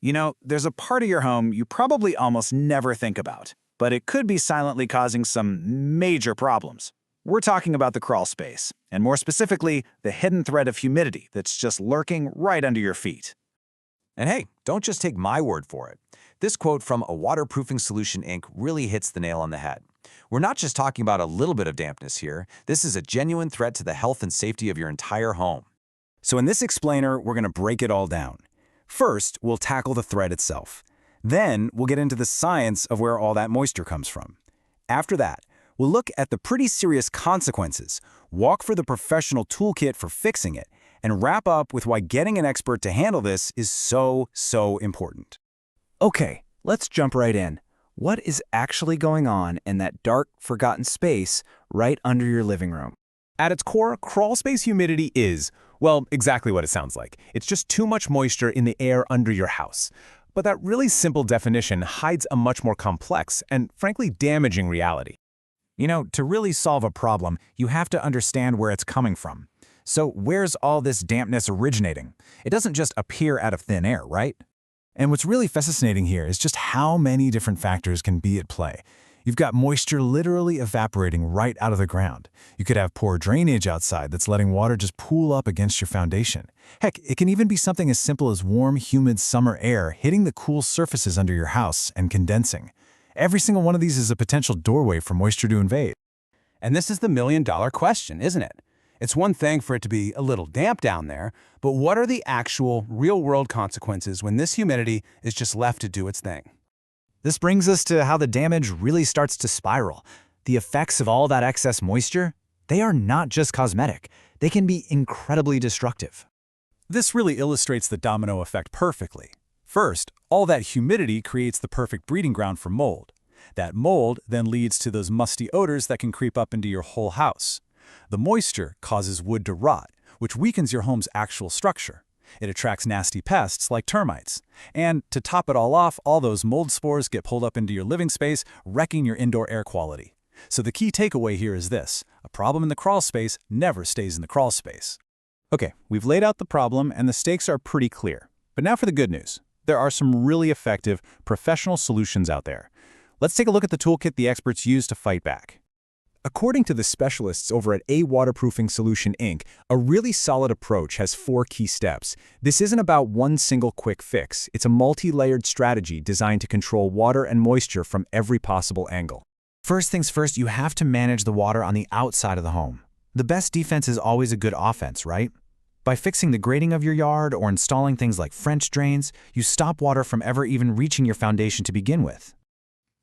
You know, there's a part of your home you probably almost never think about, but it could be silently causing some major problems. We're talking about the crawl space, and more specifically, the hidden threat of humidity that's just lurking right under your feet. And hey, don't just take my word for it. This quote from a waterproofing solution Inc. really hits the nail on the head. We're not just talking about a little bit of dampness here. This is a genuine threat to the health and safety of your entire home. So in this explainer, we're going to break it all down. First, we'll tackle the threat itself. Then, we'll get into the science of where all that moisture comes from. After that, we'll look at the pretty serious consequences, walk through the professional toolkit for fixing it, and wrap up with why getting an expert to handle this is so important. Okay, let's jump right in. What is actually going on in that dark, forgotten space right under your living room? At its core, crawlspace humidity is, well, exactly what it sounds like. It's just too much moisture in the air under your house. But that really simple definition hides a much more complex and, frankly, damaging reality. You know, to really solve a problem, you have to understand where it's coming from. So where's all this dampness originating? It doesn't just appear out of thin air, right? And what's really fascinating here is just how many different factors can be at play. You've got moisture literally evaporating right out of the ground. You could have poor drainage outside that's letting water just pool up against your foundation. Heck, it can even be something as simple as warm, humid summer air hitting the cool surfaces under your house and condensing. Every single one of these is a potential doorway for moisture to invade. And this is the million-dollar question, isn't it? It's one thing for it to be a little damp down there, but what are the actual, real-world consequences when this humidity is just left to do its thing? This brings us to how the damage really starts to spiral. The effects of all that excess moisture, they are not just cosmetic. They can be incredibly destructive. This really illustrates the domino effect perfectly. First, all that humidity creates the perfect breeding ground for mold. That mold then leads to those musty odors that can creep up into your whole house. The moisture causes wood to rot, which weakens your home's actual structure. It attracts nasty pests like termites. And to top it all off, all those mold spores get pulled up into your living space, wrecking your indoor air quality. So the key takeaway here is this: a problem in the crawl space never stays in the crawl space. Okay, we've laid out the problem and the stakes are pretty clear. But now for the good news. There are some really effective, professional solutions out there. Let's take a look at the toolkit the experts use to fight back. According to the specialists over at A Waterproofing Solution Inc., a really solid approach has 4 key steps. This isn't about one single quick fix. It's a multi-layered strategy designed to control water and moisture from every possible angle. First things first, you have to manage the water on the outside of the home. The best defense is always a good offense, right? By fixing the grading of your yard or installing things like French drains, you stop water from ever even reaching your foundation to begin with.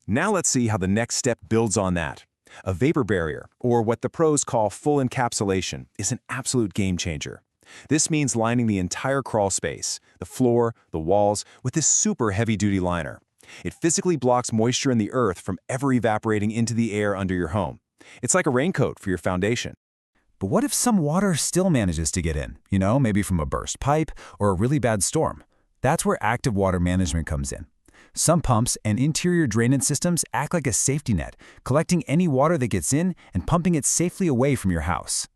Now let's see how the next step builds on that. A vapor barrier, or what the pros call full encapsulation, is an absolute game changer. This means lining the entire crawl space, the floor, the walls, with this super heavy-duty liner. It physically blocks moisture in the earth from ever evaporating into the air under your home. It's like a raincoat for your foundation. But what if some water still manages to get in? You know, maybe from a burst pipe or a really bad storm. That's where active water management comes in. Some pumps and interior drainage systems act like a safety net, collecting any water that gets in and pumping it safely away from your house.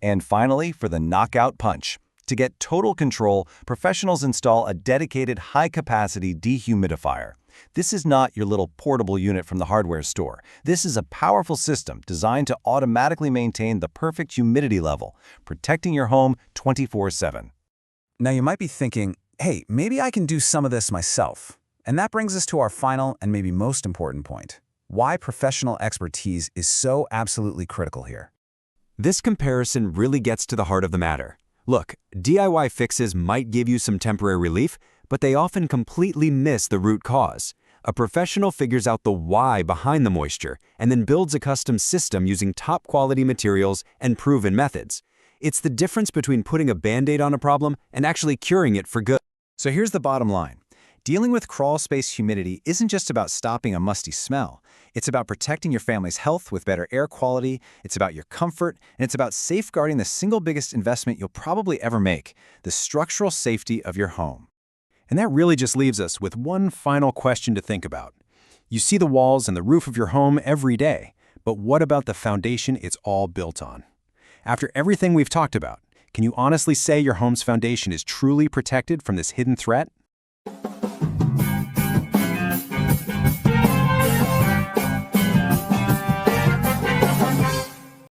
And finally, for the knockout punch. To get total control, professionals install a dedicated high-capacity dehumidifier. This is not your little portable unit from the hardware store. This is a powerful system designed to automatically maintain the perfect humidity level, protecting your home 24/7. Now you might be thinking, hey, maybe I can do some of this myself. And that brings us to our final and maybe most important point: why professional expertise is so absolutely critical here. This comparison really gets to the heart of the matter. Look, DIY fixes might give you some temporary relief, but they often completely miss the root cause. A professional figures out the why behind the moisture and then builds a custom system using top-quality materials and proven methods. It's the difference between putting a Band-Aid on a problem and actually curing it for good. So here's the bottom line. Dealing with crawl space humidity isn't just about stopping a musty smell. It's about protecting your family's health with better air quality, it's about your comfort, and it's about safeguarding the single biggest investment you'll probably ever make: the structural safety of your home. And that really just leaves us with one final question to think about. You see the walls and the roof of your home every day, but what about the foundation it's all built on? After everything we've talked about, can you honestly say your home's foundation is truly protected from this hidden threat?